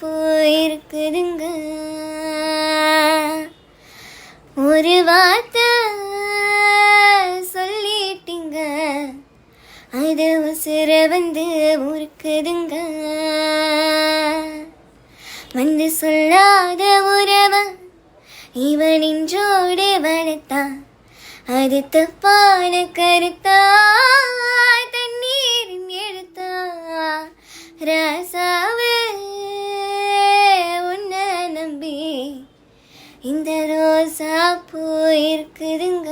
போயிருக்குதுங்க. ஒரு வார்த்தை சொல்லிட்டீங்க, அது உசுர வந்து உருக்குதுங்க. வந்து சொல்லாத உறவ இவன் இன்றோடு வளர்த்தா, அது தப்பான கருத்தா, தண்ணீரின் எழுத்தா. ராசாவே உன்னை நம்பி இந்த ரோசா போயிருக்குதுங்க.